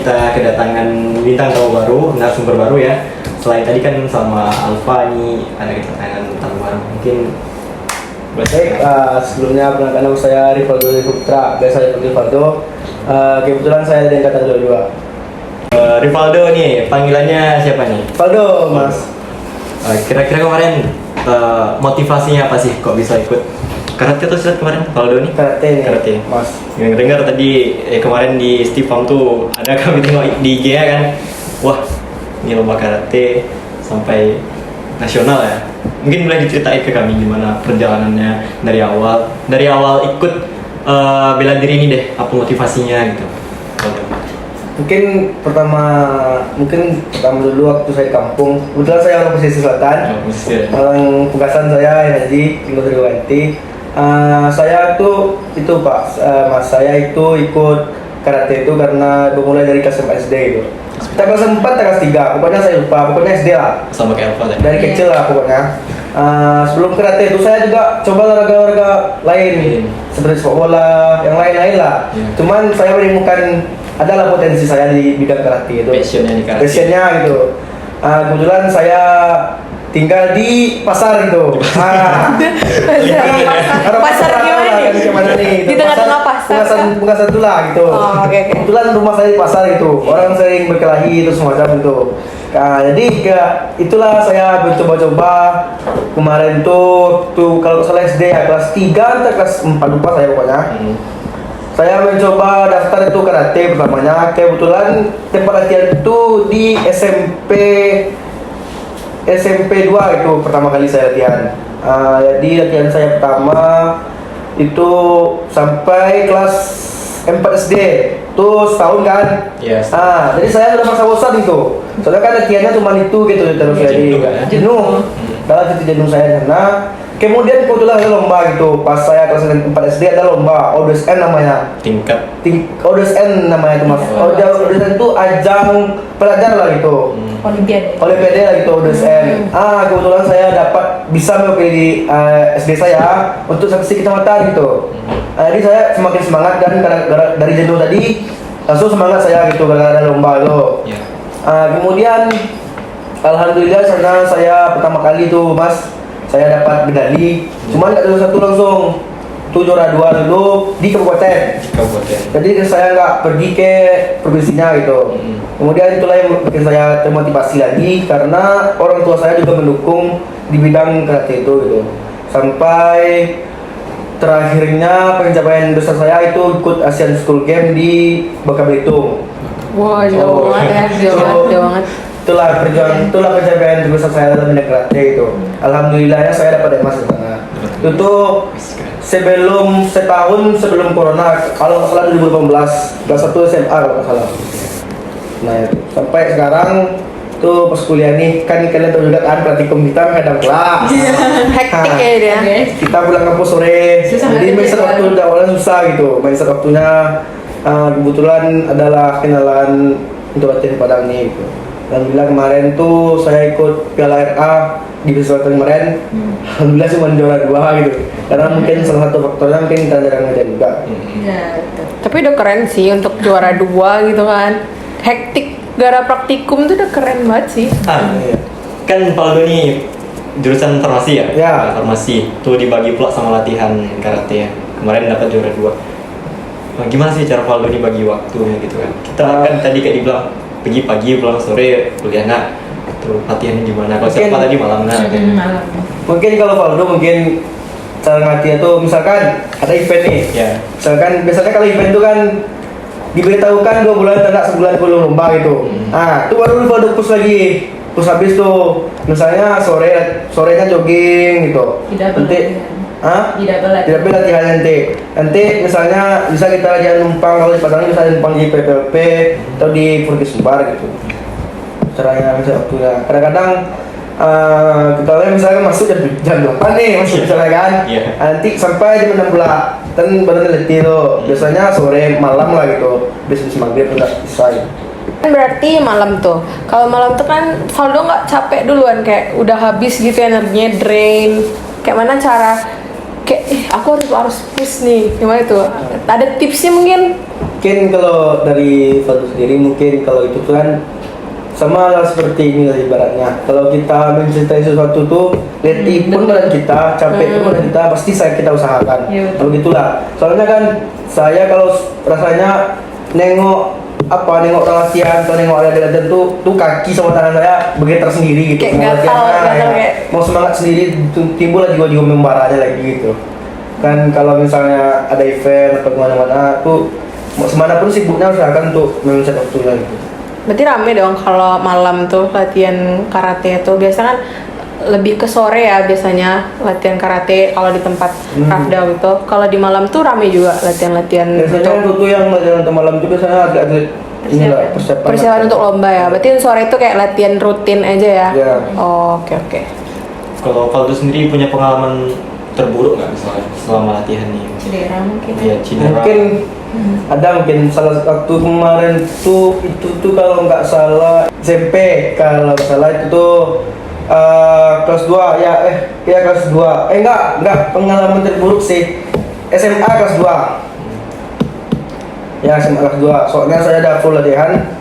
kita kedatangan bintang tamu baru, narasumber baru ya. Selain tadi kan sama Alfa nih ada kedatangan tamu baru. Mungkin baik, sebelumnya perkenalkan nama saya Rivaldo Putra, biasa dipanggil Rivaldo. Kebetulan saya dari angkatan 22. Rivaldo nih, panggilannya siapa nih? Rivaldo, Mas. Kira-kira kemarin motivasinya apa sih kok bisa ikut karate atau silat kemarin, Rivaldo nih? Karate nih, Karate. Mas. Yang dengar tadi kemarin di Steve Farm tuh ada kami tengok di IG ya kan. Wah, ini lomba karate sampai nasional ya. Mungkin boleh diceritain ke kami gimana perjalanannya dari awal ikut bela diri ini deh, apa motivasinya gitu. Mungkin pertama dulu waktu saya di kampung. Kebetulan saya orang pesisir selatan. Orang Pungkasan saya Haji Tinggal Triwanti. Saya itu Pak, Mas, saya itu ikut karate itu karena bermulai dari kelas 4 SD gitu. Kita kelas 4 kelas 3, pokoknya saya lupa, pokoknya SD lah. Sama kayak Alfa tadi. Dari kecil lah pokoknya. Sebelum karate itu saya juga coba olahraga lain seperti sepak bola, yang lain-lain lah. Cuman saya menemukan adalah potensi saya di bidang karate itu. Passionnya di karate. Passionnya gitu. Kebetulan saya tinggal di pasar gitu. Pasar gimana nih? Di tengah-tengah pasar. Pungkasan itu lah gitu. Oh, okay. Kebetulan rumah saya di pasar itu. Orang sering berkelahi itu semacam itu. Jadi itulah saya mencoba-coba kemarin tuh kalau salah SD ya kelas 3 atau kelas 4 lupa saya pokoknya. Saya mencoba daftar itu karate pertamanya. Kebetulan tempat latihan itu di SMP 2 itu pertama kali saya latihan. Jadi latihan saya pertama itu sampai kelas 4 SD tuh setahun kan. Yes. Jadi saya udah masa bosan itu. Soalnya kan latihannya cuma itu gitu terus jadi jenuh. Dalam titik jenuh saya di sana. Kemudian kebetulan ada lomba gitu. Pas saya kelas 4 SD ada lomba ODSN namanya. ODSN namanya itu Mas. ODSN itu ajang pelajar lah gitu. Olimpiade lah gitu ODSN. Kebetulan saya bisa mewakili SD saya untuk seksi kecamatan gitu. Jadi saya semakin semangat dan dari jenuh tadi langsung semangat saya gitu karena ada lomba itu. Kemudian alhamdulillah sana saya pertama kali tuh Mas saya dapat medali. Cuman nggak satu langsung. Itu juara 2 dulu di kabupaten. Jadi saya nggak pergi ke provinsinya gitu. Kemudian itulah yang bikin saya termotivasi lagi karena orang tua saya juga mendukung di bidang karate itu gitu. Sampai terakhirnya pencapaian besar saya itu ikut Asian School Game di Bangka Belitung. Wah, jauh banget ya, jauh banget. Itulah pencapaian terbesar saya dalam bidang karate itu. Alhamdulillahnya saya dapat emas di sana. Itu sebelum setahun sebelum corona, kalau nggak salah 2018, kelas 1 SMA kalau nggak salah. Nah itu. Sampai sekarang tuh pas kuliah nih kan kalian tahu juga kan praktikum kita kadang kelas. Hektik ya dia. Kita pulang kampus sore. Jadi mindset waktu awalnya susah gitu. Mindset waktunya kebetulan adalah kenalan untuk latihan Padang nih gitu. Alhamdulillah kemarin tuh saya ikut Piala RA di festival kemarin. Alhamdulillah cuma juara 2 gitu. Karena mungkin salah satu faktornya mungkin kita jarang ngajar juga. Tapi udah keren sih untuk juara 2 gitu kan. Hektik gara praktikum tuh udah keren banget sih. Iya. Kan Valdo nih jurusan farmasi ya? Ya. Farmasi. Tuh dibagi pula sama latihan karate ya. Kemarin dapat juara 2. Nah, gimana sih cara Valdo nih bagi waktunya gitu kan? Kita kan tadi kayak dibilang pergi pagi pulang sore kuliah nak. Terus latihannya gimana? Kalau siapa tadi malam nak. Mungkin kalau Valdo mungkin cara ngelatih tuh misalkan ada event nih. Ya. Misalkan biasanya kalau event itu kan diberitahukan 2 bulan atau sebulan sebelum lomba gitu. Itu baru Valdo push lagi. Terus habis tuh misalnya sorenya jogging gitu. Tidak latihan nanti misalnya bisa kita latihan numpang kalau di Padang bisa numpang di PPLP atau di Purki Sumbar gitu caranya misalnya waktunya kadang-kadang kita lihat misalnya masuk jam 8 nih masuk misalnya kan nanti sampai jam 6 pula dan baru ngelatih tuh biasanya sore malam lah gitu bis maghrib udah selesai. Berarti malam tuh. Kalau malam tuh kan Valdo nggak capek duluan kayak udah habis gitu energinya drain. Kayak mana cara kayak aku harus push nih. Gimana tuh? Ada tipsnya mungkin? Mungkin kalau dari Fadlu sendiri, mungkin kalau itu tuh kan sama lah seperti ini lah ibaratnya. Kalau kita mencintai sesuatu tuh, letih pun badan kita, capek pun badan kita, pasti kita usahakan. Iya, betul. Kalau gitulah. Soalnya kan saya kalau rasanya nengok orang latihan atau nengok ada latihan tuh kaki sama tangan saya bergetar sendiri gitu. Kayak Mau latihan, gatal ya. kayak. Mau semangat sendiri, timbul lagi jiwa-jiwa membaranya lagi gitu. Kan kalau misalnya ada event atau kemana-mana tuh mau semana pun sibuknya usahakan untuk mencet waktunya gitu. Berarti rame dong kalau malam tuh latihan karate tuh. Biasa kan lebih ke sore ya biasanya latihan karate kalau di tempat Rafda gitu. Kalau di malam tuh rame juga latihan-latihan Biasanya untuk untuk yang latihan malam itu biasanya atlet inilah persiapan untuk lomba ya. Berarti sore itu kayak latihan rutin aja ya. Ya. Oh, oke. Kalau Valdo sendiri punya pengalaman terburuk nggak misalnya selama latihan nih? Cedera mungkin. Iya, cedera. Mungkin ada mungkin salah waktu kemarin tuh itu tuh kalau nggak salah SMP, kalau nggak salah itu tuh kelas 2 ya kelas 2 enggak pengalaman terburuk sih SMA kelas 2 ya SMA kelas 2 soalnya saya ada full latihan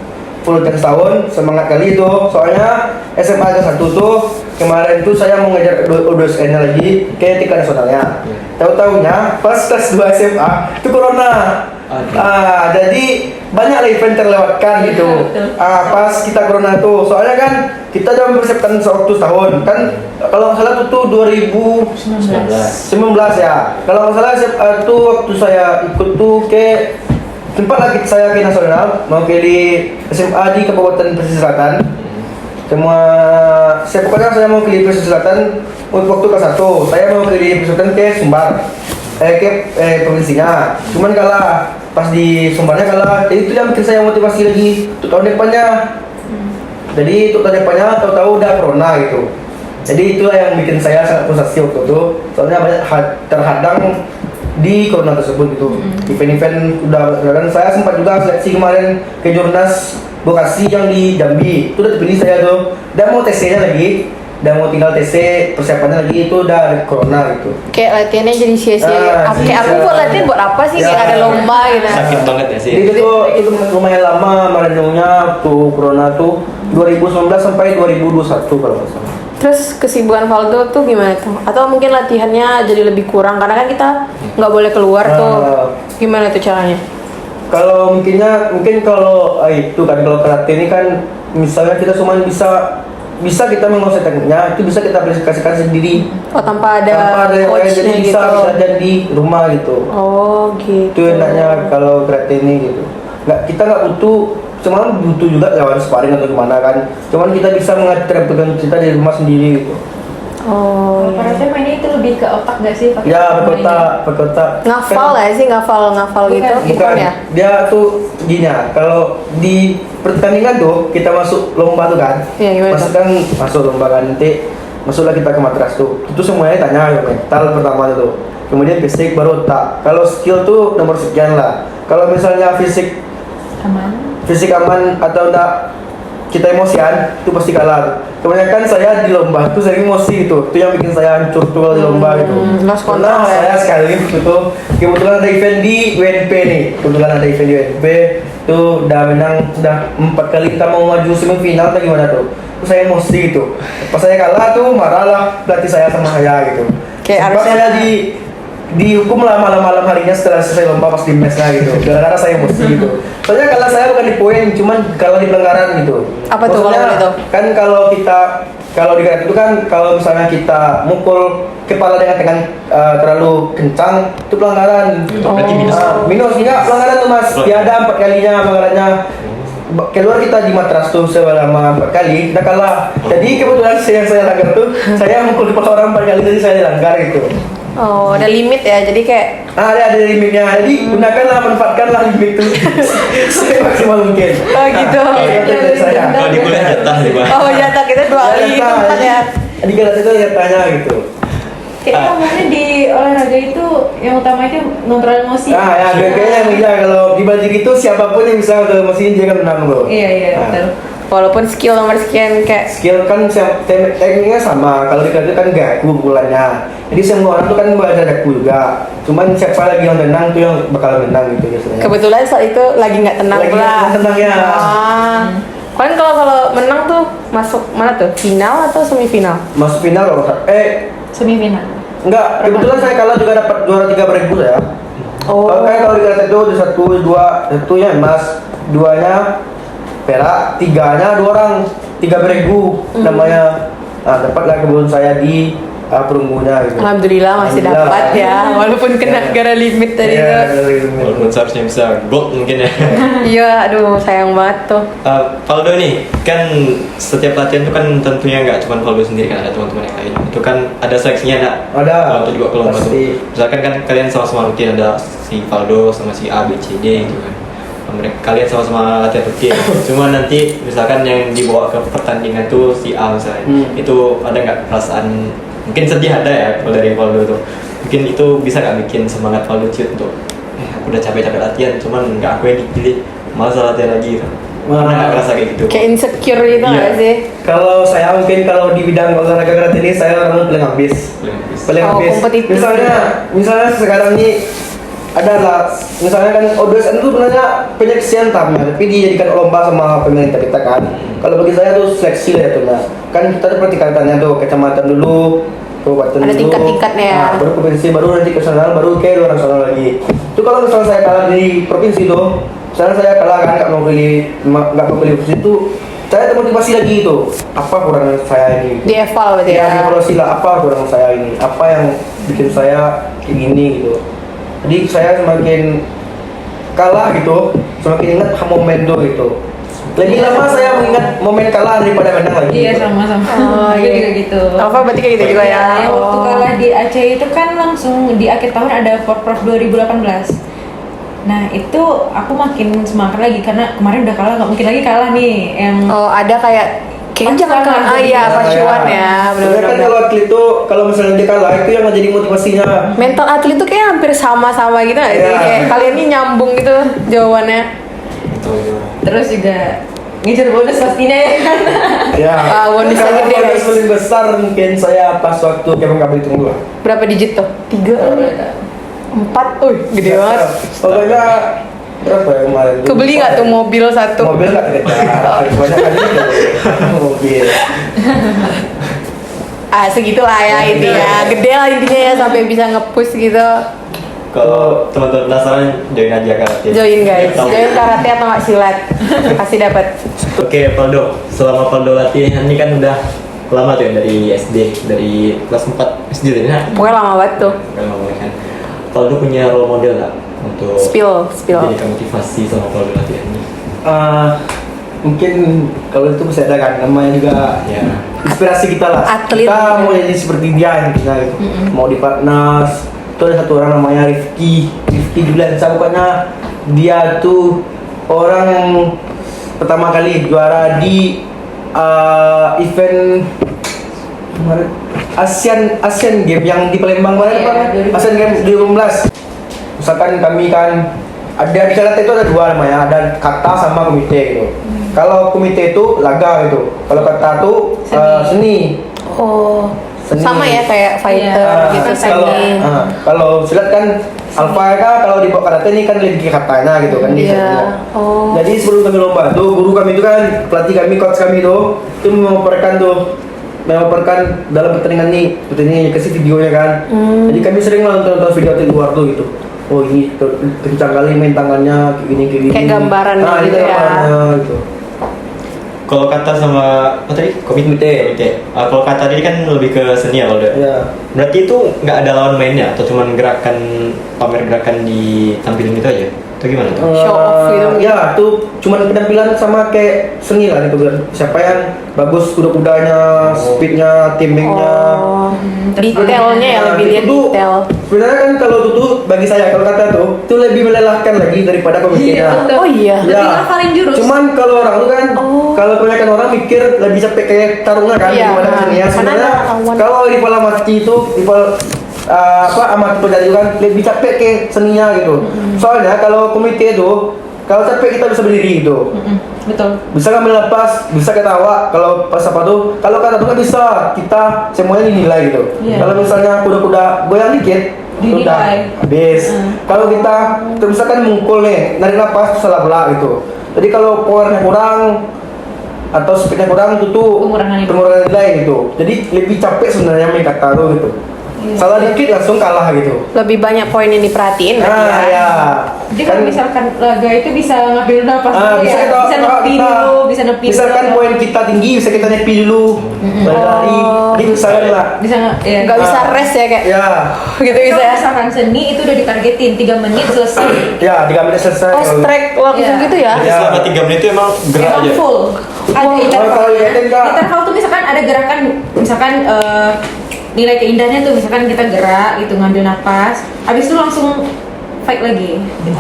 setahun semangat kali itu soalnya SMA kelas 1 tuh kemarin tuh saya mau ngejar UDSN lagi ke tingkat nasionalnya tahu-taunya pas kelas 2 SMA itu corona. Jadi banyak lah event terlewatkan gitu. Pas kita corona tuh, soalnya kan kita udah mempersiapkan waktu setahun kan. Kalau nggak salah tuh 2019 ya. Kalau nggak salah tuh waktu saya ikut tuh ke tempat lagi saya ke nasional, mau ke di SMA di Kabupaten Pesisir Selatan. Pokoknya saya mau ke Pesisir Selatan waktu kelas 1. Saya mau ke Pesisir Selatan ke Sumbar. Provinsinya. Cuman kalah pas di Sumbarnya kalah. Jadi itu yang bikin saya motivasi lagi untuk tahun depannya. Jadi untuk tahun depannya tahu-tahu udah corona gitu. Jadi itulah yang bikin saya sangat frustasi waktu itu. Soalnya banyak terhadang di corona tersebut gitu. Event-event udah dan saya sempat juga seleksi kemarin ke Jurnas Bekasi yang di Jambi. Itu udah dipilih saya tuh. Dan mau TC-nya lagi. Dan mau tinggal TC persiapannya lagi itu udah ada corona gitu. Kayak latihannya jadi sia-sia. Kayak aku buat latihan buat apa sih? Kayak ada lomba gitu. Sakit banget ya sih. Jadi itu lumayan lama merenungnya tuh corona tuh 2019 sampai 2021 kalau nggak salah. Terus kesibukan Valdo tuh gimana tuh? Atau mungkin latihannya jadi lebih kurang karena kan kita nggak boleh keluar tuh. Gimana tuh caranya? Kalau mungkin kalau itu kan kalau karate ini kan misalnya kita cuma bisa kita menguasai tekniknya itu bisa kita aplikasikan sendiri. Oh, tanpa ada yang lain, jadi coachnya bisa gitu. belajar di rumah gitu. Oh, gitu. Itu enaknya kalau karate ini gitu. Kita nggak butuh juga lawan sparring atau gimana kan. Cuman kita bisa mengajarkan pegang kita di rumah sendiri gitu. Oh, Kalau karate mainnya itu lebih ke otak gak sih? Pakai Ya, mainnya? berkotak. ngafal ya sih, ngafal gitu. Bukan ya? Dia tuh gini ya, kalau di pertandingan tuh kita masuk lomba tuh kan, Iya, gimana tuh? masuk lomba kan nanti masuklah kita ke matras tuh, itu semuanya tanya mental pertama tuh, kemudian fisik baru otak. Kalau skill tuh nomor sekian lah. Kalau misalnya fisik aman atau enggak kita emosian itu pasti kalah. Kebanyakan saya di lomba tuh sering emosi gitu, itu yang bikin saya hancur tuh kalau di lomba gitu. Lost Karena control ya. saya sekali gitu kebetulan ada event di WNP nih, itu udah menang 4 kali kita mau maju semifinal atau gimana tuh. Terus saya emosi gitu. Pas saya kalah tuh marah lah pelatih saya sama saya gitu. Kayak Sempat harusnya saya dihukum lah malam-malam harinya setelah selesai lomba pas di mesnya gitu. Gara-gara saya emosi gitu. Soalnya kalah saya bukan di poin, cuman kalah di pelanggaran gitu. Apa tuh kalau Maksudnya, itu? Kan kalau di karate itu kan kalau misalnya kita mukul kepala dengan terlalu kencang itu pelanggaran. Berarti minus. Minus enggak pelanggaran tuh Mas. Dia ada 4 kalinya pelanggarannya. Keluar kita di matras tuh selama 4 kali kita kalah. Jadi kebetulan saya langgar tuh saya mukul kepala orang 4 kali jadi saya dilanggar gitu. Oh, ada limit ya. Jadi kayak Ada limitnya. Jadi manfaatkanlah limit itu semaksimal mungkin. oh gitu. Itu dari saya. Kalau di kuliah jatah di bawah. Oh, jatah kita 2 kali tempat ya. Di kelas itu jatahnya gitu. Kayaknya ngomongnya di olahraga itu yang utama itu ngontrol emosi. Ya kayaknya kalau dibanding itu siapapun yang bisa kontrol emosi dia kan menang bro. Iya, Nah, betul. walaupun skill nomor sekian kayak skill kan tekniknya sama. Kalau di karate kan gaku pukulannya. Jadi semua orang tuh kan belajar gaku juga. Cuman siapa lagi yang tenang tuh yang bakal menang gitu biasanya. kebetulan saat itu lagi nggak tenang Lagi pula. nggak tenang ya. Kan kalau menang tuh masuk mana tuh, final atau semifinal? Masuk final kalau Semifinal. enggak, kebetulan saya kalah juga dapat juara 3.000 ya. Oh. Kalau di karate itu ada 1, 2, 1-nya emas, 2-nya perak, 3-nya 2 orang, 3.000 namanya. Nah, dapatlah kebetulan saya di perunggunya gitu. Alhamdulillah masih Alhamdulillah. dapat ya, walaupun kena gara limit tadi Iya, tuh. dari limit. Walaupun seharusnya bisa gold mungkin ya. Iya, aduh sayang banget tuh. Valdo nih, kan setiap latihan tuh kan tentunya nggak cuma Valdo sendiri kan, ada teman-teman yang lain. Itu kan ada seleksinya nggak? Ada. Untuk juga ke lomba tuh. Pasti. Misalkan kan kalian sama-sama rutin, ada si Valdo sama si A, B, C, D gitu kan. Kalian sama-sama latihan rutin. Cuma nanti misalkan yang dibawa ke pertandingan tuh si A misalnya, itu ada nggak perasaan? Mungkin sedih ada ya kalau dari Valdo tuh. Mungkin itu bisa nggak bikin semangat Valdo Ciut untuk aku udah capek-capek latihan, cuman nggak aku yang dipilih, malah latihan lagi gitu. Mana nggak ngerasa kayak gitu? Kayak insecure gitu Iya. nggak sih? Kalau saya mungkin kalau di bidang olahraga karate ini saya orang paling habis. Paling Oh, habis. kompetitif. Misalnya sekarang ini adalah misalnya kan ODSN itu sebenarnya penyeleksian tahapnya, tapi dijadikan lomba sama pemerintah kita kan. Kalau bagi saya tuh seleksi lah itu nah. Kan kita tuh tingkatannya tuh kecamatan dulu, kabupaten Ada dulu. tingkat-tingkatnya ya. Nah, baru provinsi, baru nanti ke nasional, baru ke luar nasional lagi. Itu kalau misalnya saya kalah di provinsi tuh, misalnya saya kalah kan nggak mau pilih provinsi itu, saya termotivasi lagi itu. Apa kurang saya ini? Di eval berarti ya. Evaluasi lah apa kurang saya ini, apa yang bikin saya kayak gini gitu. Jadi saya semakin kalah gitu, semakin ingat momen itu gitu. Lebih lama saya mengingat momen kalah daripada menang lagi. Iya sama-sama. Oh, Aku iya. juga gitu. Alfa berarti kayak gitu juga ya. Yang waktu Oh. kalah di Aceh itu kan langsung di akhir tahun ada Porprov 2018. Nah itu aku makin semangat lagi karena kemarin udah kalah, nggak mungkin lagi kalah nih. Yang Oh, ada kayak kayaknya jangan Pacuan kalah. lah, Ah iya, jadi. pacuan ya, Sebenarnya kan benar-benar. kalau atlet itu kalau misalnya dia kalah itu yang menjadi motivasinya. Mental atlet tuh kayak hampir sama-sama gitu nggak sih? Iya. Kayak kalian ini nyambung gitu jawabannya. terus juga ngejar bonus pastinya ya kan. Ya. Bonusnya Kalau gede, bonus guys. paling besar mungkin saya pas waktu Kevin Kabel tunggu lah. Berapa digit tuh? 3, 4, gede banget. Pokoknya berapa ya kemarin? Kebeli nggak tuh mobil satu? Mobil nggak ternyata. Banyak kali mobil. Segitulah ya intinya. Gede lah intinya ya sampai bisa nge-push gitu. Kalau teman-teman penasaran, join aja karate. Join guys, Tahu. join karate atau nggak silat, pasti dapat. Oke, Valdo. Selama Valdo latihan ini kan udah lama tuh ya, dari SD, dari kelas 4 SD tadi nah. Pokoknya lama banget tuh. Udah lama banget kan. Valdo punya role model nggak untuk Spill. jadi motivasi sama Valdo latihan ini? Mungkin kalau itu bisa ada kan namanya juga Ya. inspirasi kita lah. Atlet. Kita mau jadi seperti dia intinya gitu. Mau di Platnas. Itu ada satu orang namanya Rifki Juliansa, pokoknya dia tuh orang yang pertama kali juara di event kemarin Asian Games yang di Palembang kemarin Iya, apa? 2015. Asian Games 2015. Misalkan kami kan ada di karate itu ada dua namanya, ada kata sama komite gitu. Kalau komite itu laga gitu, kalau kata tuh seni. Oh, Seni. sama ya kayak fighter Iya, gitu kalau seni. kalau silat kan alpha kan kalau di karate ini kan lebih ke katanya gitu kan di Iya. silat. Oh. Jadi sebelum kami lomba tuh guru kami itu kan pelatih kami coach kami tuh itu memaparkan dalam pertandingan kasih videonya kan. Jadi kami sering lah nonton video di luar tuh gitu. Oh ini kencang kali main tangannya kayak gini. Kayak gambaran gitu ya. gambarannya gitu. Kalau kata sama apa tadi? Komite. Kalau kata tadi kan lebih ke seni ya Valdo. Ya. Berarti itu nggak ada lawan mainnya atau cuman pamer gerakan di tampilin itu aja? Atau gimana tuh? Show off gitu. Ya, tuh cuman penampilan sama kayak seni lah gitu kan. Siapa yang bagus kuda-kudanya, speednya, timingnya. Oh, detailnya ya, lebih lihat itu tuh, detail. sebenarnya kan kalau itu tuh bagi saya kalau kata tuh itu lebih melelahkan lagi daripada Iya, komiknya. betul. Oh iya. Ya. Lebih ngafalin jurus. Cuman kalau orang tuh kan, Oh. kalau kebanyakan orang mikir lebih capek kayak tarungan kan Iya, daripada nah. kesenian. Karena Sebenarnya ada lawan. kalau di pola mati itu di pola amati pelajari kan lebih capek kayak seninya gitu. Soalnya kalau komite itu kalau capek kita bisa berdiri gitu. Betul. Bisa ngambil napas, bisa ketawa. Kalau pas apa tuh, kalau kata tuh kan bisa kita semuanya dinilai gitu. Iya. Kalau misalnya kuda-kuda goyang dikit, itu udah Dinilai. habis. Kalau kita misalkan mungkul nih, narik napas salah pula gitu. Jadi kalau powernya kurang atau speednya kurang itu tuh Pengurangan nilai gitu. Jadi lebih capek sebenarnya main kata tuh gitu. Iya. Salah dikit langsung kalah gitu. Lebih banyak poin yang diperhatiin berarti Nah, ya. Jadi kalau misalkan laga itu bisa ngambil napas dulu bisa ya, kita, bisa nepi dulu, bisa nepi misalkan dulu. poin kita tinggi, bisa kita nepi dulu, lari, jadi misalkan lah, Bisa ya. nggak bisa Ah. rest ya kayak ya, gitu bisa Kalau ya. misalkan seni itu udah ditargetin 3 menit selesai. ya 3 menit selesai. Oh, strike langsung Iya. gitu ya. Jadi Ya. selama 3 menit itu emang gerak Emang aja. full. Ada Wow. intervalnya. Kalau dilihatin, Kak. Interval tuh misalkan ada gerakan, misalkan nilai keindahannya tuh misalkan kita gerak gitu ngambil napas, habis itu langsung fight lagi. Nah,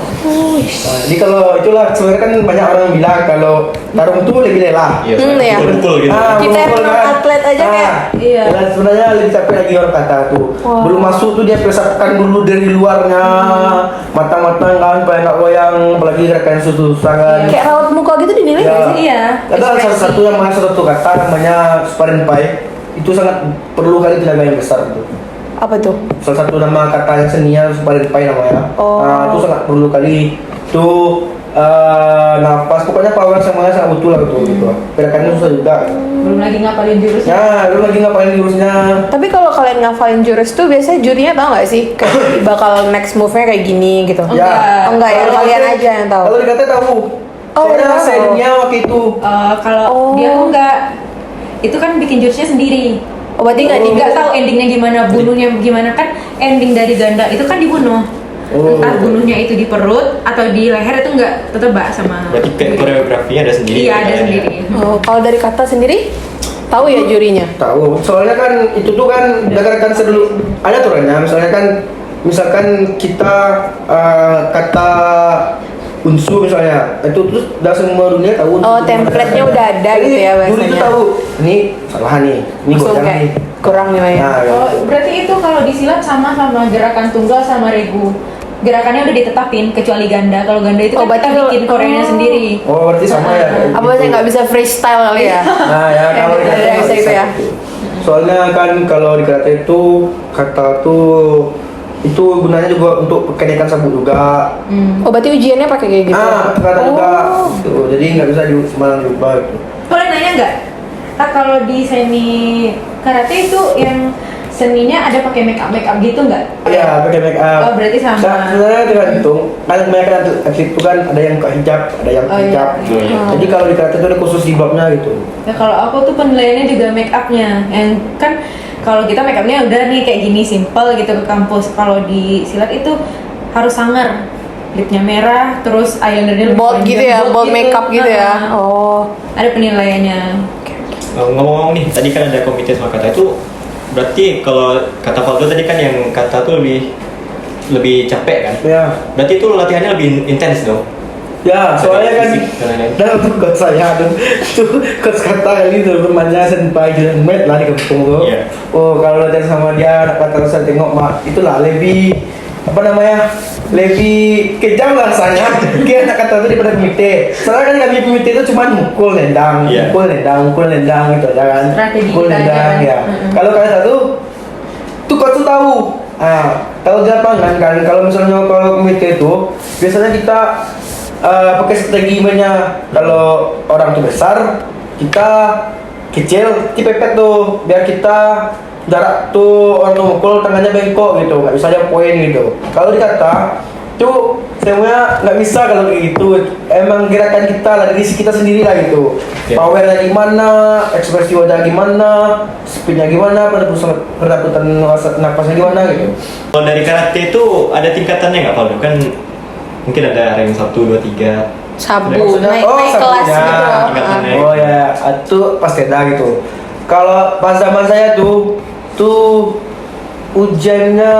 jadi kalau itulah sebenarnya kan banyak orang bilang kalau tarung itu lebih lelah. Iya, Ya. pukul-pukul gitu. Kita yang pukul non atlet aja kayak Iya. Dan sebenarnya lebih capek lagi orang kata tuh. Wow. Belum masuk tuh dia persiapkan dulu dari luarnya, matang-matang kan, supaya nggak goyang, apalagi gerakan susah kan. kayak rawat muka gitu dinilai nggak sih? Iya. Ada salah Ekspresi. satu yang mana satu kata namanya sparring pipe itu sangat perlu kali tenaga yang besar itu. Apa tuh? Salah satu nama kata yang seninya sparring pipe namanya. Oh. Nah, itu sangat perlu kali itu napas pokoknya power semuanya sangat betul lah gitu. Gerakannya susah juga. Belum lagi ngapalin jurusnya. Ya, lu lagi ngapain jurusnya? Tapi kalau kalian ngafalin jurus tuh biasanya jurinya tahu nggak sih kayak bakal next move-nya kayak gini gitu? Enggak. Oh, enggak ya, Kalau kalian dikata- aja yang tahu. Kalau dikata tahu. Oh, Soalnya tahu. seninya waktu itu. Kalau Oh. dia enggak, itu kan bikin jurusnya sendiri. Oh, berarti nggak Nggak tahu endingnya gimana, bunuhnya gimana kan? Ending dari ganda itu kan dibunuh. Oh. Entah bunuhnya itu di perut atau di leher itu enggak tetebak sama. Berarti kayak koreografinya ada sendiri. Iya ada kayaknya. sendiri. Oh, kalau dari kata sendiri tahu ya jurinya? Tahu. Soalnya kan itu tuh kan gerakan sedulu ada aturannya. Misalkan kita kata unsur misalnya itu terus udah semua dunia tahu. Oh, template-nya udah ada gitu ya Jadi, juri itu biasanya. tahu. Ini salah nih. Ini Langsung goyang kayak nih. kurang nilainya. Nah, Oh, berarti itu kalau disilat sama gerakan tunggal sama regu. Gerakannya udah ditetapin kecuali ganda. Kalau ganda itu Oh, kan kita berarti bikin koreanya oh. sendiri. Oh, berarti sama ya. kayak Apa gitu. saya nggak bisa freestyle kali ya? Nah ya Ya, kalau di ya, karate ya, nggak bisa gitu ya. gitu. Soalnya kan kalau di karate itu kata tuh itu gunanya juga untuk kenaikan sabuk juga. Oh, berarti ujiannya pakai kayak gitu? Kata juga. Oh. Gitu. Jadi nggak bisa sembarang diubah gitu. Boleh nanya nggak? Kak, kalau di seni karate itu yang seninya ada pakai make up gitu nggak? Iya, pakai make up. Oh, berarti sama. Sebenarnya tergantung. Kan kebanyakan atlet itu kan ada yang pakai hijab, ada yang Oh, hijab. iya. Iya. Jadi kalau di karate itu ada khusus jilbabnya gitu. Ya kalau aku tuh penilaiannya juga make upnya, yang kan kalau kita make upnya udah nih kayak gini simple gitu ke kampus. Kalau di silat itu harus sangar, lipnya merah, terus eyelinernya lebih Bold panjang, gitu ya, bold makeup gitu ya. Nah, Oh. ada penilaiannya. Ngomong-ngomong nih, tadi kan ada komite sama kata itu. Berarti kalau kata Valdo tadi kan yang kata tuh lebih capek kan? Ya. Berarti itu latihannya lebih intens dong. Ya, soalnya kan Fisik dan lain-lain. dan untuk coach saya tuh coach kata kali itu temannya senpai Junet lah di kampung tuh. Iya. Oh, kalau latihan sama dia anak kata saya tengok mak itulah lebih apa namanya lebih kejam rasanya kayak anak kata itu daripada komite. Soalnya kan kami komite itu cuma mukul nendang, Iya. mukul nendang gitu aja kan. Strategi Mukul kita aja nendang kan. ya. Mm-mm. Kalau kalian satu tuh coach tuh tahu. Tahu di lapangan kan kalau misalnya kalau komite itu biasanya kita pakai strategi mainnya. Kalau orang tuh besar kita kecil dipepet tuh biar kita jarak tuh orang tuh mukul tangannya bengkok gitu, nggak bisa dia poin gitu. Kalau dikata tuh semuanya nggak bisa kalau kayak gitu. Emang gerakan kita lah dari diri kita sendiri lah gitu. Oke. Powernya gimana, ekspresi wajah gimana, speednya gimana, perebutan napasnya gimana gitu. Kalau dari karate itu ada tingkatannya nggak Valdo? Kan mungkin ada rank 1, 2, 3. Sabu, Maksudnya, naik kelas sabuknya. gitu. Tingkatannya. Ah. Oh ya, itu pasti ada gitu. Kalau pas zaman saya tuh ujiannya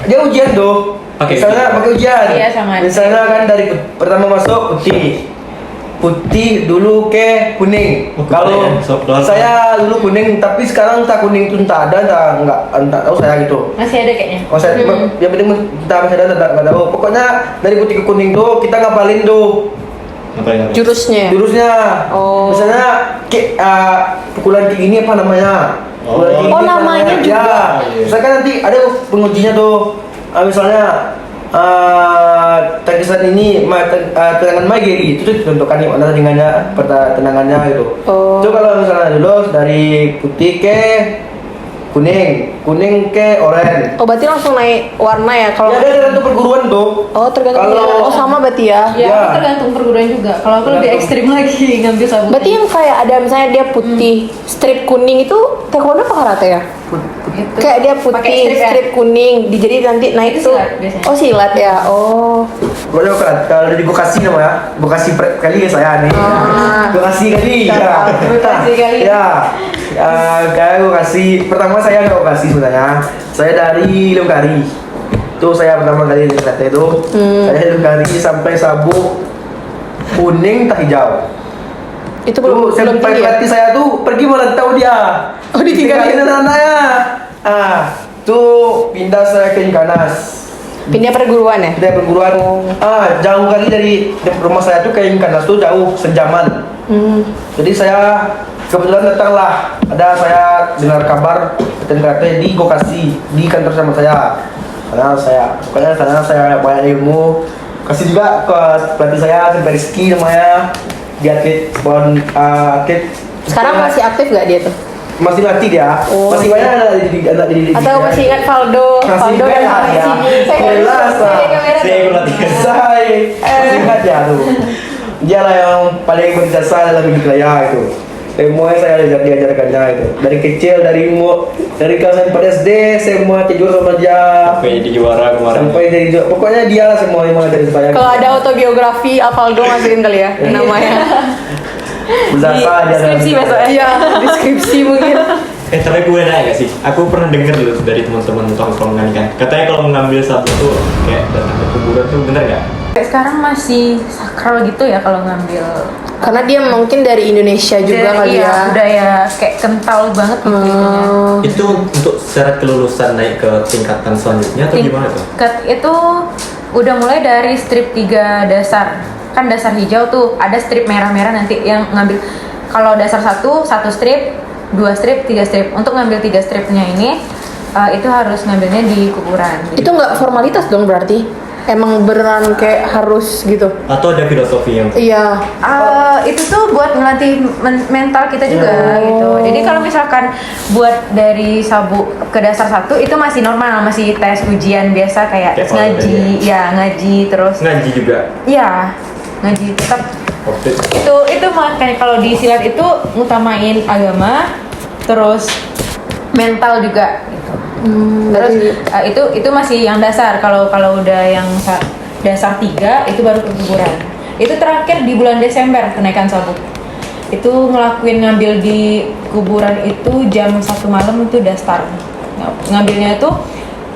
dia ujian tuh. Pakai Misalnya ujian. pakai ujian. Iya, sama. Misalnya kan dari pertama masuk putih dulu ke kuning. Oh, Kalau ya. So, saya dulu kuning, tapi sekarang tak kuning itu entah ada, enggak tahu saya gitu. Masih ada kayaknya. Oh saya yang penting kita masih ada, enggak tahu. Pokoknya dari putih ke kuning tuh kita ngapalin tuh Ngapain? Jurusnya. Jurusnya. Oh. Misalnya kayak pukulan kayak gini apa namanya? Pukulan kayak Oh, gini apa namanya juga. Ya. Misalkan nanti ada pengujinya tuh. Misalnya tangisan ini tendangan Mageri itu tuh ditentukan nih mana tendangannya gitu. Oh. Itu kalau misalnya lulus dari putih ke kuning ke oranye. Oh, berarti langsung naik warna ya kalau. Ya ada tergantung perguruan tuh. Oh, tergantung. Kalau- Oh, sama berarti ya. Ya, Ya. tergantung perguruan juga. Kalau aku lebih Tergantung. ekstrim lagi ngambil sabuk. Berarti yang kayak ada misalnya dia putih, strip kuning itu taekwondo apa karate ya? Itu Kayak dia pakai putih, strip ya? strip kuning, jadi nanti naik Itu tuh. silat biasanya. Oh, silat ya. Oh. Pokoknya kalau di Bekasi namanya, Bekasi kali ya saya nih. Ah. Bekasi kali. Ya. Bekasi kali. Ya. Kayak Bekasi. Pertama saya ke Bekasi sebenarnya. Saya dari Lengkari. Itu saya pertama kali di karate itu. Saya dari Lengkari sampai sabuk kuning tak hijau. Itu Tuh, belum sampai tinggi ya? pelatih saya tuh pergi merantau dia. Oh, ditinggalin. anak-anaknya. Tuh pindah saya ke Inkanas. Pindah perguruan ya? Dari perguruan jauh kali dari rumah saya tuh ke Inkanas tuh jauh sejaman. Jadi saya kebetulan datanglah, ada saya dengar kabar latihan karate di Gokasi di kantor sama saya. Pokoknya sana saya banyak ilmu. Kasih juga ke pelatih saya sampai Rizky namanya, di atlet atlet. Sekarang masih aktif gak dia tuh? Masih latih dia. Oh, masih banyak anak didik. Atau masih ingat Faldo? Masih Faldo ingat kan ya. sini. Jelas, Saya ikut latihan. Saya masih ingat ya tuh. Dia lah yang paling berjasa dalam hidup saya itu. Semuanya saya diajarkannya itu. Dari kecil, dari kelas 4 SD, semua tidur sama dia. Sampai di juara kemarin. Sampai dari pokoknya dia lah semua yang dari saya. Kalau ada autobiografi Alvaldo masukin kali ya namanya. Berjasa dia. Deskripsi besok ya. Iya, deskripsi mungkin. Tapi gue nanya gak sih? Aku pernah denger dulu dari teman-teman tongkrongan kan. Katanya kalau mengambil sabuk tuh kayak datang ke kuburan tuh bener gak? Kayak sekarang masih sakral gitu ya kalau ngambil. Karena dia mungkin dari Indonesia juga kali Iya, ya. budaya kayak kental banget gitu itunya. Itu untuk syarat kelulusan naik ke tingkatan selanjutnya atau gimana tuh? Tingkat itu udah mulai dari strip 3 dasar. Kan dasar hijau tuh ada strip merah-merah nanti yang ngambil. Kalau dasar 1 strip, 2 strip, 3 strip. Untuk ngambil 3 stripnya ini itu harus ngambilnya di kuburan. Itu nggak formalitas dong berarti? Emang beneran kayak harus gitu? Atau ada filosofi yang Iya. Itu tuh buat ngelatih mental kita juga Oh. gitu. Jadi kalau misalkan buat dari sabuk ke dasar 1 itu masih normal, masih tes ujian biasa kayak Kayak ngaji, olahraga ya ngaji terus. ngaji juga. Ya, ngaji tetap Oke. itu makanya kalau di silat itu ngutamain agama terus mental juga gitu. Terus itu masih yang dasar. Kalau udah yang dasar 3 itu baru ke kuburan. Itu terakhir di bulan Desember kenaikan sabuk. Itu ngelakuin ngambil di kuburan itu jam 1 malam itu udah start. Ngambilnya itu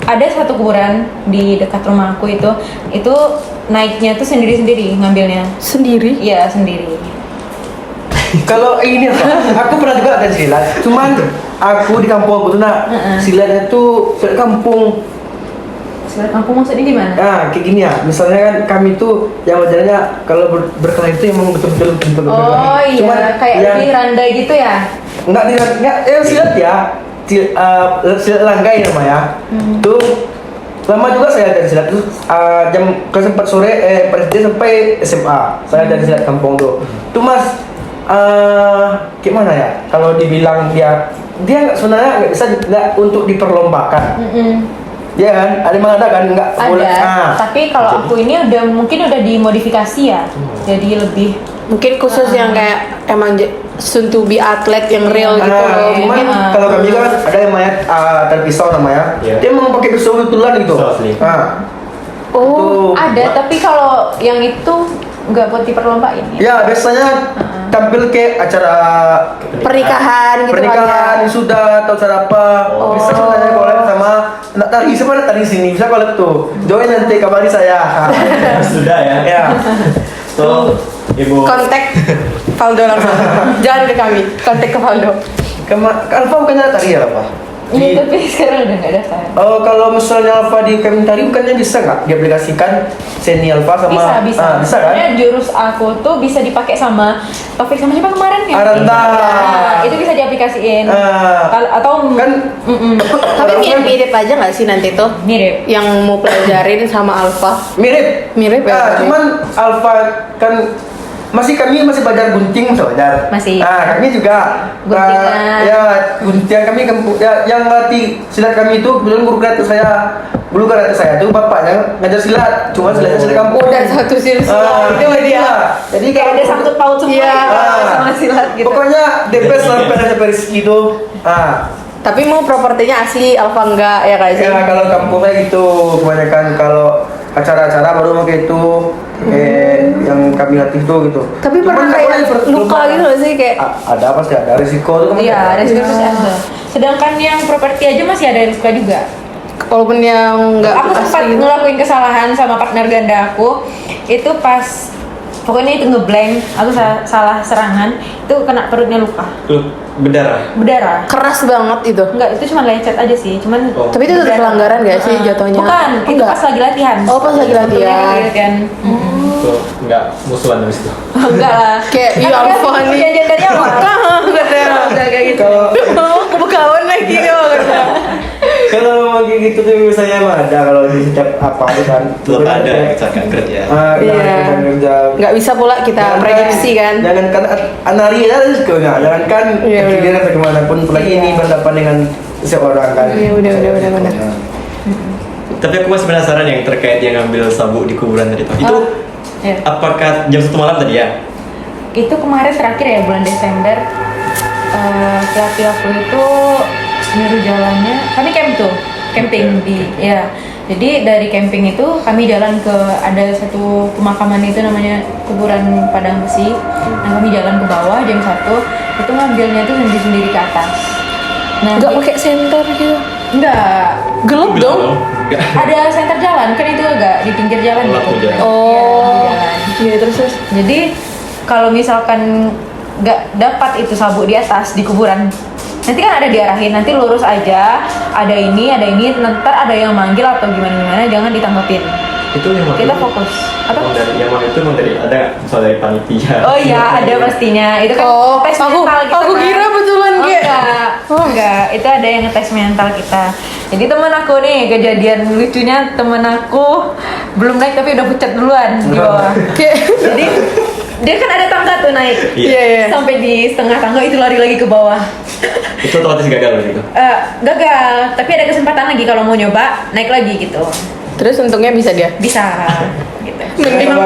ada satu kuburan di dekat rumah aku itu naiknya tuh sendiri-sendiri ngambilnya. Sendiri? Iya, sendiri. Kalau ini apa? Aku pernah juga ada silat. Cuman aku di kampung aku tuh silatnya tuh silat kampung. Silat kampung maksudnya gimana? Nah, kayak gini ya. Misalnya kan kami tuh yang wajarnya kalau berkelahi itu emang betul-betul bentuk Oh iya, Cuman kayak yang di randai gitu ya? enggak silat ya. Silat langgai namanya. Tuh lama juga saya dari silat tuh jam kelas 4 sore SD sampai SMA. Saya dari silat kampung tuh. Tuh Mas gimana ya? Kalau dibilang dia sebenarnya nggak bisa untuk diperlombakan. Ya kan? Ada kan? Nggak boleh. Tapi kalau aku ini mungkin udah dimodifikasi ya, jadi lebih. Mungkin khusus yang kayak emang soon to be atlet yang real gitu loh. Cuman Mungkin kalau kami kan ada yang namanya terpisau namanya. Iya. Dia memang pakai pisau betulan gitu. Pisau asli. oh, Tuh. Ada, tapi kalau yang itu nggak buat diperlombain ya? Ya biasanya tampil ke acara pernikahan gitu pernikahan, kan ya. wisuda atau acara apa. Oh. Bisa sebenarnya collab sama anak tari, siapa anak tari sini bisa collab tuh. Join nanti kabari saya. Sudah ya. Ya. So, Ibu Kontak Faldo langsung. Jangan ke kami, kontak ke Faldo. Alfa bukannya tari ya apa? Iya, tapi sekarang udah nggak daftar. Oh, kalau misalnya Alfa di Kementari bukannya bisa nggak diaplikasikan seni Alfa sama Bisa. bisa kan? Sebenarnya jurus aku tuh bisa dipakai sama Taufik sama siapa kemarin ya? Aranda. Nah, itu bisa diaplikasiin. Atau Kan Tapi mirip aja nggak sih nanti tuh? mirip. Yang mau pelajarin sama Alfa. mirip. Mirip ya? Cuman Alfa kan kami masih belajar gunting belajar. Masih. Kami juga Guntingan. ya guntingan kami yang ngelatih silat kami itu kebetulan guru karate saya tuh bapaknya ngajar silat, cuma silatnya silat kampung. Udah satu silsilah itu dia. iya. Jadi Kayak ada kalau sangkut paut semua Iya. gitu, sama silat gitu. pokoknya the best lah sampai Rizky itu. Tapi mau propertinya asli Alfa enggak ya kak sih? Ya kalau kampungnya gitu kebanyakan kalau acara-acara baru pakai itu yang kami latih tuh gitu. Tapi pernah Cuman nggak kayak boleh luka berlomba. gitu nggak sih kayak? Ada apa sih, ada risiko tuh kan. Iya, resiko pasti ada. Sedangkan yang properti aja masih ada risiko juga. Walaupun yang enggak Aku sempat asli. ngelakuin kesalahan sama partner ganda aku. Itu pas pokoknya itu ngeblank, aku salah serangan, itu kena perutnya luka. Lu berdarah. Keras banget itu. Enggak, itu cuma lecet aja sih, cuman Oh. Tapi itu tetap berdarah. pelanggaran gak sih jatuhnya? Bukan, itu Enggak. pas lagi latihan. Oh, pas lagi latihan. Untungnya lagi latihan. Tuh nggak musuhan habis itu. Enggak lah. Kayak, iya, Kan Alfa dia nih. perjanjian dari awal. Katanya. Udah kayak gitu. Kalau Aku berkawan lagi dong. kalau kayak gitu tuh misalnya mah ada kalau di setiap apa itu kan. Tetap ada kecelakaan kerja. Iya. Kerja. Nggak bisa pula kita prediksi kan. Jangan kan anari ya risikonya. Jangan kan Iya, kejadian atau kemana pun. Apalagi ini berhadapan dengan seseorang kan. Iya, udah, benar. Tapi aku masih penasaran yang terkait yang ngambil sabuk di kuburan tadi tuh. Itu Iya. apakah jam 1 malam tadi ya? Itu kemarin terakhir ya bulan Desember. Pelatih aku itu nyuruh jalannya, kami camping di ya. Jadi dari camping itu kami jalan ke ada satu pemakaman itu namanya kuburan Padang Besi. Nah kami jalan ke bawah jam 1 itu ngambilnya tuh sendiri-sendiri ke atas. Nah Nggak pakai senter gitu. enggak Gelap dong. Nggak. ada senter jalan kan itu agak di pinggir jalan Lampu gitu. jalan. Oh. Iya, lampu jalan. Iya terus. Jadi kalau misalkan nggak dapat itu sabuk di atas di kuburan, nanti kan ada diarahin, nanti lurus aja, ada ini, ntar ada yang manggil atau gimana, jangan ditanggapin. Itu yang mana? Kita fokus. Apa? Yang mana itu emang dari ada soal dari panitia. Oh iya, ada pastinya. Itu kan Oh, tes aku- mental kita. aku kan. kira betulan Oh, kayak- enggak. Oh, enggak. Itu ada yang ngetes mental kita. Jadi temen aku nih, kejadian lucunya temen aku belum naik tapi udah pucat duluan di bawah. Kayak. Jadi dia kan ada tangga tuh naik. Iya, iya. Sampai di setengah tangga itu lari lagi ke bawah. Itu otomatis gagal gitu. Gagal, tapi ada kesempatan lagi kalau mau nyoba naik lagi gitu. Terus untungnya bisa dia. Bisa gitu.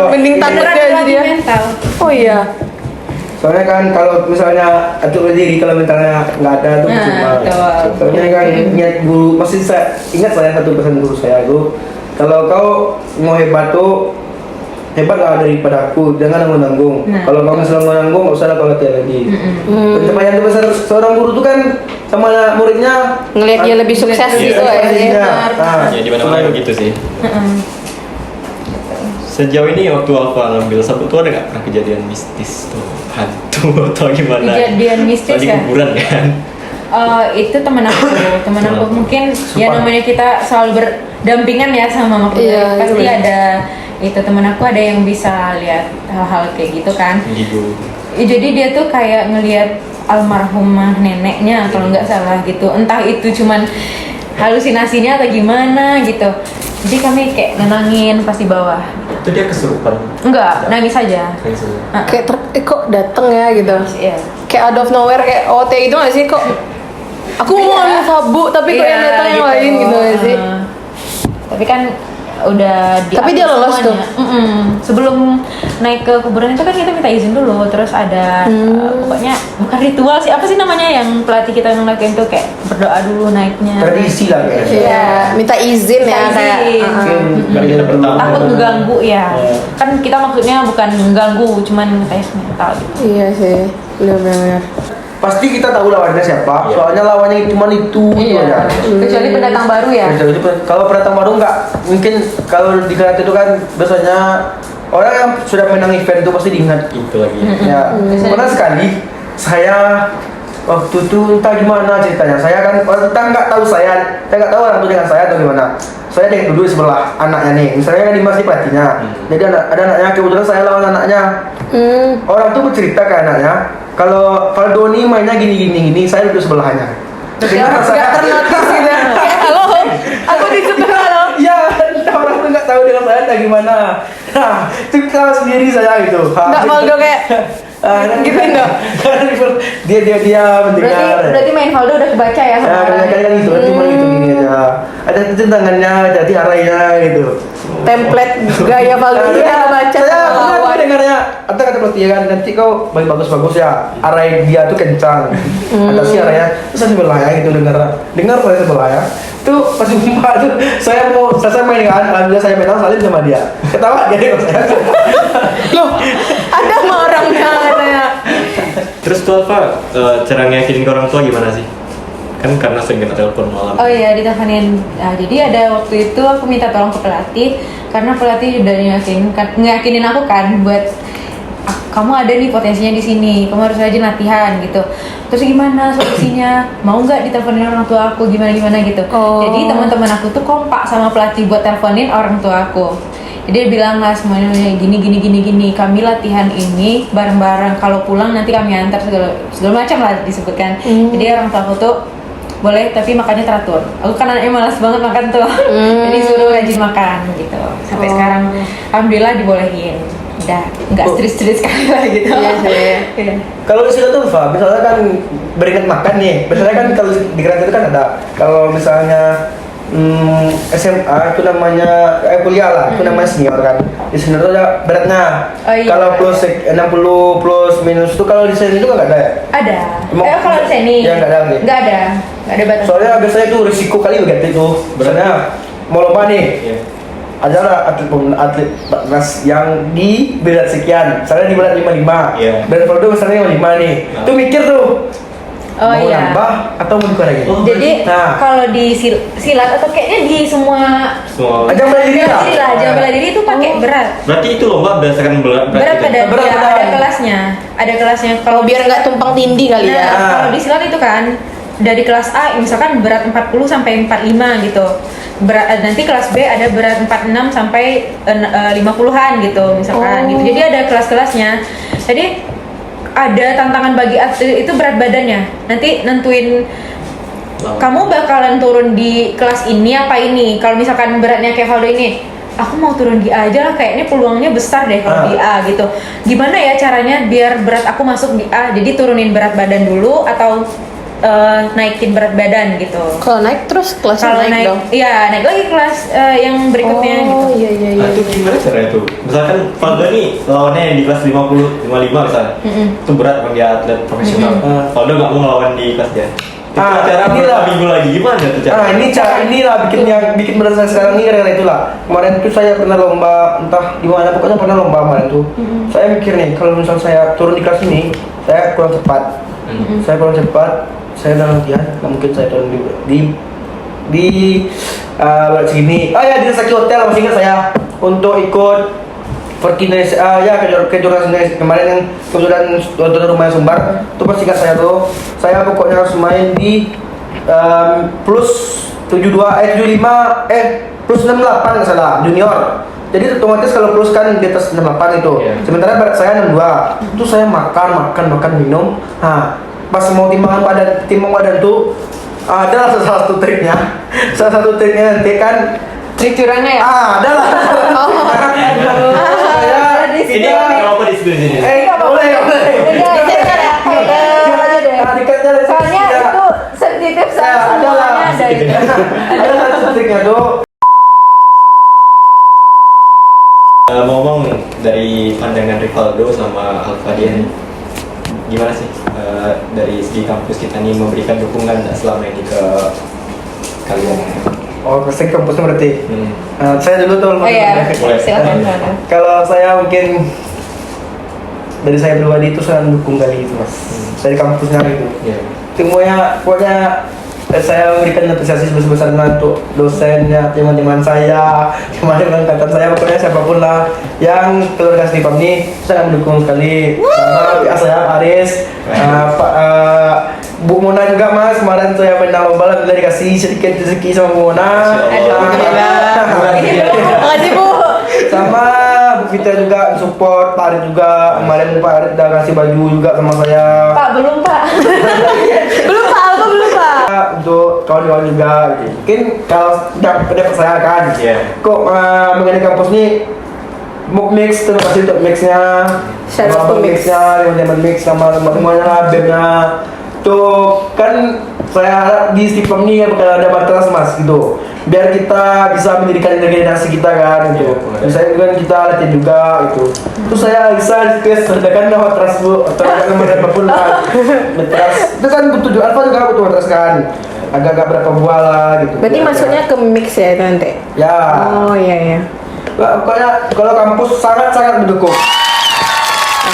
Mending takut Kurang dia latih dia. mental. Oh iya. Soalnya kan kalau misalnya atur berdiri kalau mentalnya nggak ada tuh Nah, cuma. betul. Soalnya kan ingat guru, masih saya ingat saya satu pesan guru saya itu, kalau kau mau hebat tuh hebat lah daripada aku, jangan nanggung-nanggung. Nah. Kalau kamu selalu nanggung, nggak usah lah kau latihan lagi. Pencapaian terbesar seorang guru tuh kan sama muridnya Ngelihat dia lebih sukses Iya, gitu ya. benar. Ya di mana-mana begitu sih. Sejauh ini waktu Alfa ngambil sabuk tuh ada nggak pernah kejadian mistis tuh hantu atau gimana? Kejadian mistis Di ya? kuburan kan? Itu teman aku mungkin ya namanya kita selalu berdampingan ya sama makhluk Iya, pasti iya. ada itu teman aku ada yang bisa lihat hal-hal kayak gitu kan. Gitu. Jadi dia tuh kayak ngelihat almarhumah neneknya kalau nggak salah gitu, entah itu cuman halusinasinya atau gimana gitu. Jadi kami kayak nenangin pas di bawah. Itu dia kesurupan. Enggak, nangis aja. Nangis aja. Kayak kok dateng ya gitu. Iya. Kayak out of nowhere kayak OT itu gak sih kok. Aku mau ambil sabuk tapi kok yang Iya, datang yang lain gitu gak sih. Tapi kan udah Tapi dia diatur lolos semuanya. Sebelum naik ke kuburan itu kan kita minta izin dulu, terus ada pokoknya bukan ritual sih, apa sih namanya yang pelatih kita ngelakuin tuh kayak berdoa dulu naiknya. tradisi lah kayaknya. Iya, minta izin ya Minta kayak. izin. Kali kita pertama. Takut ngeganggu ya. Iya. Kan kita maksudnya bukan mengganggu, cuman tes mental gitu. Iya sih, benar-benar. Pasti kita tahu lawannya siapa, Iya. soalnya lawannya cuma itu aja. Kecuali pendatang baru ya. Kalau pendatang baru nggak mungkin, kalau di karate itu kan biasanya orang yang sudah menang event itu pasti diingat. Itu lagi. Ya, pernah sekali saya waktu itu entah gimana ceritanya. Saya kan entah nggak tahu saya nggak tahu orang itu dengan saya atau gimana. Saya duduk di sebelah anaknya nih. Misalnya kan Dimas di pelatihnya. Jadi ada anaknya, kebetulan saya lawan anaknya. Orang tuh bercerita ke anaknya, kalau Valdo ini mainnya gini, saya duduk sebelahnya. Nggak ternotis gitu. Kayak halo, aku di sebelah halo. Iya, orang tuh nggak tahu dengan saya entah gimana. Nah, itu tahu sendiri saya gitu. Nggak Valdo kayak gitu enggak? Dia mendengar. Berarti main Valdo udah kebaca ya sama Ya, orang. kan gitu, cuma gitu gini aja. Ada tangannya, jadi arahnya gitu. Template gaya Valdo dia baca Saya sama lawan. dengarnya, kata pelatih kan, nanti kau main bagus-bagus ya, arah dia tuh kencang. Ada sih arahnya, terus saya sebelah ya gitu dengar saya sebelah ya. Tuh pas jumpa tuh, saya mau selesai main kan, alhamdulillah saya menang salim sama dia. Ketawa dia kok saya. Loh, ada mah orangnya katanya. Terus tuh Alfa, cara ngeyakinin ke orang tua gimana sih? Kan karena sering kena telepon malam. Oh iya, diteleponin. Nah, jadi ada waktu itu aku minta tolong ke pelatih karena pelatih udah ngeyakinin aku kan buat kamu ada nih potensinya di sini, kamu harus rajin latihan gitu. Terus gimana solusinya? Mau nggak diteleponin orang tua aku gimana gitu? Oh. Jadi teman-teman aku tuh kompak sama pelatih buat teleponin orang tua aku. Jadi dia bilang lah semuanya gini. Kami latihan ini bareng-bareng. Kalau pulang nanti kami antar segala macam lah disebutkan. Jadi orang tua aku tuh boleh tapi makannya teratur. Aku kan anaknya malas banget makan tuh. Jadi suruh rajin makan gitu. Sampai sekarang alhamdulillah dibolehin. Udah nggak street sekali lah gitu. Iya sih. Iya. Kalau di situ tuh, Fa, misalnya kan berikan makan nih. Misalnya kan kalau di Granit itu kan ada. Kalau misalnya SMA itu namanya kuliah lah, itu namanya senior kan. Di senior itu ada beratnya. Oh, iya. Kalau plus 60 plus minus itu kalau di sini itu kan nggak ada ya? Ada. Emang- Kalau di sini Ya, nggak ada lagi. Nggak ada batas. Soalnya biasanya itu risiko kali begitu itu. Misalnya mau lomba nih, Iya. ada lah atlet kelas yang di berat sekian, misalnya di berat 55, Iya. berat Valdo misalnya 55 nih, Nah. tuh mikir tuh Oh mau iya. nambah atau mau dikurangi. Oh, Jadi Nah. kalau di silat atau kayaknya di semua Semua. Ajang bela diri lah. jangan bela diri itu pakai berat. Berarti itu lomba berdasarkan berat. Berat kan? badan, Berat ya, badan. ada kelasnya. Kalau biar nggak tumpang tindih kali Nah, ya. kalau di silat itu kan dari kelas A misalkan berat 40 sampai 45 gitu. Nanti kelas B ada berat 46 sampai 50-an gitu misalkan gitu. Jadi ada kelas-kelasnya. Jadi ada tantangan bagi atlet itu berat badannya. Nanti nentuin Lawan. kamu bakalan turun di kelas ini apa ini. Kalau misalkan beratnya kayak Valdo ini, aku mau turun di A aja lah, kayaknya peluangnya besar deh kalau di A gitu. Gimana ya caranya biar berat aku masuk di A? Jadi turunin berat badan dulu atau naikin berat badan gitu. Kalau naik terus kelasnya Kalau naik, dong. iya naik lagi kelas yang berikutnya gitu. Oh iya iya Nah, iya. itu gimana caranya tuh? Misalkan Valdo nih lawannya yang di kelas 50, 55 misalnya. Itu berat bang dia atlet profesional. Valdo nggak mau ngelawan di kelas dia. Itu cara inilah. minggu lagi gimana tuh cara? Nah ini cara inilah bikin berat saya sekarang ini gara-gara itulah. Kemarin tuh saya pernah lomba entah di mana, pokoknya pernah lomba kemarin tuh. Saya mikir nih kalau misal saya turun di kelas ini, saya kurang cepat. Saya kurang cepat, saya udah latihan, nggak mungkin saya turun di berat segini. Oh ya di Saki Hotel masih ingat saya untuk ikut Indonesia, ya ke jurnas Indonesia kemarin yang kebetulan tuan rumah Sumbar itu pasti ingat saya tuh. Saya pokoknya harus main di plus 75 plus 68 nggak salah junior. Jadi otomatis kalau plus kan di atas 68 itu. Iya. Sementara berat saya 62. Itu saya makan minum. Nah, pas mau timbang badan tuh adalah salah satu triknya. Salah satu triknya nanti kan Trik curannya ya. adalah. Ini kenapa di sini? Boleh. Udah, jangan ya. Udah deh. Soalnya itu sensitif Ya, sama adalah. semuanya ada gitu. Ada satu triknya tuh. Ngomong dari pandangan Rivaldo sama Alfadian, gimana sih dari segi kampus kita nih memberikan dukungan selama ini ke kalian? Oh, pasti kampusnya berarti. Saya dulu tuh. Oh iya, Boleh. silakan. Kalau saya mungkin dari saya pribadi itu saya mendukung kali itu mas. Dari kampusnya gitu. Iya. Semuanya pokoknya saya memberikan apresiasi sebesar-besarnya untuk dosennya, teman-teman saya, teman-teman angkatan saya, pokoknya siapapun lah yang keluarga Stipam ini sangat mendukung sekali. Sama PA saya Aris, Bu Mona juga mas, kemarin tuh yang main lomba lah, udah dikasih sedikit rezeki sama Bu Mona. Aduh, alhamdulillah. Makasih Bu. Sama Bu Fitra juga support, Pak Arit juga kemarin Pak Arit udah ngasih baju juga sama saya. Pak, belum Pak. Belum Pak, aku belum Pak. Untuk kawan-kawan juga gitu. Mungkin kalau udah pendapat saya kan, kok mengenai kampus nih mock mix, terima kasih untuk mixnya, Shout out to mix. mixnya, teman-teman mix sama teman-temannya, bandnya. Tuh kan saya harap di Stifam ini bakal ada matras mas gitu, biar kita bisa mendirikan generasi kita kan gitu. Misalnya kan kita latihan juga gitu. Terus saya bisa request sertakan matras bu atau nomor apapun lah. Matras itu kan butuh juga, Alfa juga butuh matras kan. Agak-agak berapa buah lah gitu. Berarti Ya, maksudnya ke mix ya itu nanti? ya. Oh iya iya. Pokoknya kalau kampus sangat-sangat mendukung.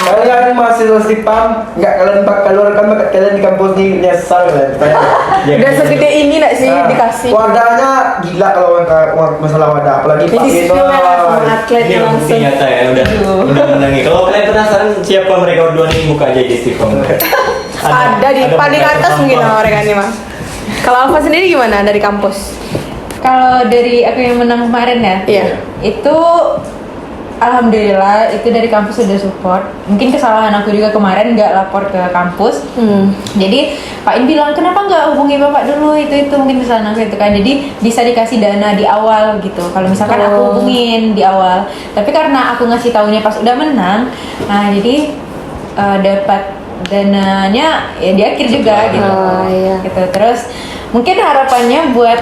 Kalian masih Stifam, nggak kalian keluarkan bakat kalian di kampus ini nyesal kalian. Udah segede ini nggak sih dikasih? Wadahnya gila kalau masalah wadah, apalagi Pak Jadi Beno. skill sama Ini atletnya yang bukti langsung. nyata ya, udah menangi. Kalau kalian penasaran siapa mereka berdua nih, buka aja di Stifam. Ada di paling beberapa atas mungkin contoh. sama mereka nih mas. Kalau Alfa sendiri gimana dari kampus? Kalau dari aku yang menang kemarin ya, Iya. itu alhamdulillah itu dari kampus sudah support. Mungkin kesalahan aku juga kemarin nggak lapor ke kampus. Jadi Pak In bilang kenapa nggak hubungi bapak dulu, itu mungkin kesalahan aku itu kan. Jadi bisa dikasih dana di awal gitu. Kalau misalkan aku Oh. hubungin di awal. Tapi karena aku ngasih taunya pas udah menang, nah jadi dapat dananya ya di akhir juga gitu. Oh, iya. Gitu. Terus mungkin harapannya buat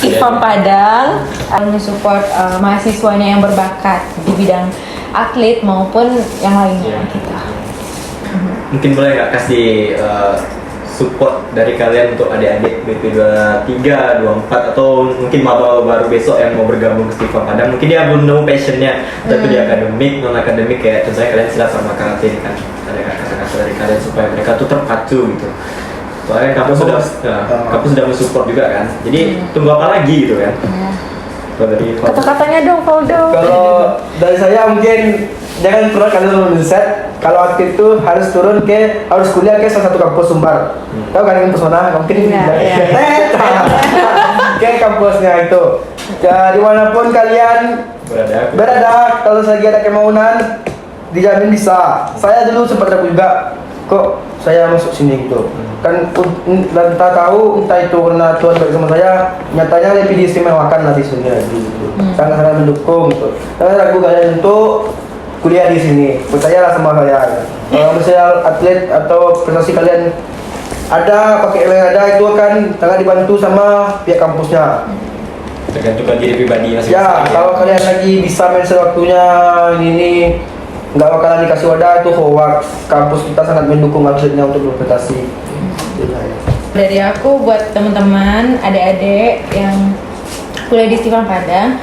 Stifam Padang mensupport mahasiswanya yang berbakat di bidang atlet maupun yang lainnya Iya. gitu. Mungkin boleh nggak kasih support dari kalian untuk adik-adik BP23, 24 atau mungkin maba baru besok yang mau bergabung ke Stifam Padang, mungkin dia belum nemu passionnya, tapi di akademik, non akademik kayak contohnya kalian silat sama karate ini kan, ada kata-kata dari kalian supaya mereka tuh terpacu gitu. Soalnya kampus sudah mensupport juga kan, jadi tunggu apa lagi gitu kan? Kalau dari Kata-katanya dong Valdo. Kalau dari saya mungkin jangan pernah kalian mindset kalau aktif itu harus kuliah ke salah satu kampus Sumbar. Tahu kan kampus mana? Mungkin Iya. Ke kampusnya itu. Ya dimanapun kalian berada, kalau lagi ada kemauan dijamin bisa. Saya dulu sempat ragu juga, kok saya masuk sini gitu kan, entah tahu entah itu karena Tuhan baik sama saya, nyatanya lebih diistimewakan lah di sini lagi gitu. Sangat-sangat mendukung gitu. Saya ragu kalian untuk kuliah di sini, percayalah sama saya. Kalau misalnya atlet atau prestasi kalian ada, pakai yang ada itu akan sangat dibantu sama pihak kampusnya. tergantung diri pribadi masing-masing. Ya, kalau kalian lagi bisa mention waktunya ini nggak bakalan dikasih wadah, itu hoax. Kampus kita sangat mendukung atletnya untuk berprestasi. Dari aku buat teman-teman adik-adik yang kuliah di Stifam Padang,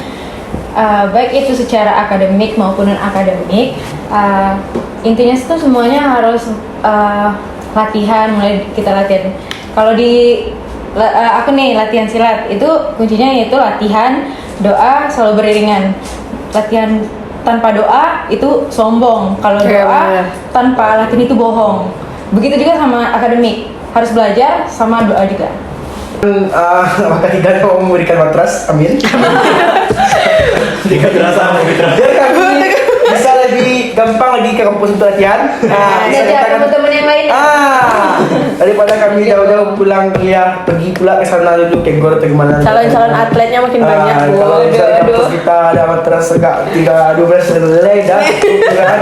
baik itu secara akademik maupun non akademik, intinya itu semuanya harus latihan, mulai kita latihan. Kalau di aku nih latihan silat itu kuncinya yaitu latihan, doa selalu beriringan. Latihan tanpa doa itu sombong, kalau Iya, doa bener. tanpa latihan itu bohong. Begitu juga sama akademik, harus belajar sama doa juga. Maka tidak mau memberikan matras, amin. Tidak terasa mau mitra. Biar kami bisa lebih gampang lagi ke kampus untuk latihan. Bisa Ada kita teman-teman yang lain. daripada kami jauh-jauh pulang kuliah, pergi pula ke sana dulu ke Gor atau gimana. Calon-calon atletnya makin banyak Bu. Kalau misalnya Aduh. kampus kita ada matras enggak 3-12 selesai dah. Kan?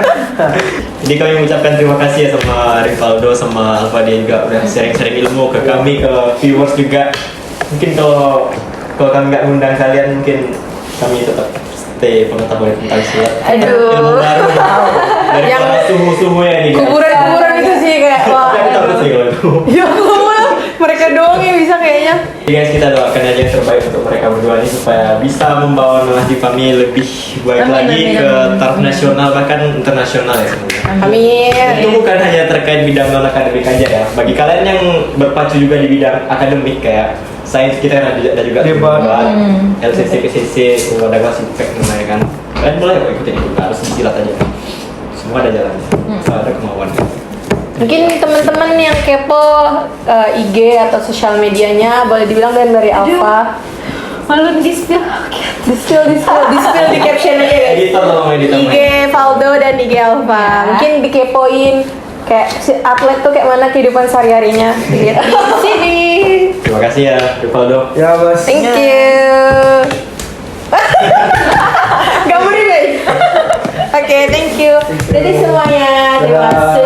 Jadi kami mengucapkan terima kasih ya sama Rivaldo sama Alfa, dia juga udah sharing-sharing ilmu ke kami, ke viewers juga. Mungkin kalau kami nggak ngundang kalian, mungkin kami tetap stay pengetahuan tentang silat. Aduh. Ilmu baru dari Yang para suhu-suhunya ini. guys. Kuburan-kuburan itu sih kayak wah. Tapi aku takut sih kalau itu. Ya Allah, mereka doang yang bisa kayaknya. Jadi guys, kita doakan aja yang terbaik untuk mereka berdua ini supaya bisa membawa Nasib kami lebih baik Amin, lagi amin, ke amin. taraf nasional bahkan internasional ya semoga. Amin. Itu bukan hanya terkait bidang non akademik aja ya. Bagi kalian yang berpacu juga di bidang akademik kayak sains, kita ada juga Debat. LCC, PCC, ada kelas impact namanya kan. Kalian boleh kok ikutin itu, nggak harus silat aja kan. Semua ada jalannya, asal ada kemauan kan. Mungkin teman-teman yang kepo IG atau sosial medianya boleh dibilang dari Alfa. Malu di spill. Di spill di caption aja guys. Editor tolong editor. IG Valdo dan IG Alfa. Ya. Mungkin dikepoin kayak si atlet tuh kayak mana kehidupan sehari-harinya. Lihat di sini. Terima kasih ya, Rivaldo. Ya mas. Thank you. Gak boleh guys. Oke, thank you. Jadi semuanya terima kasih.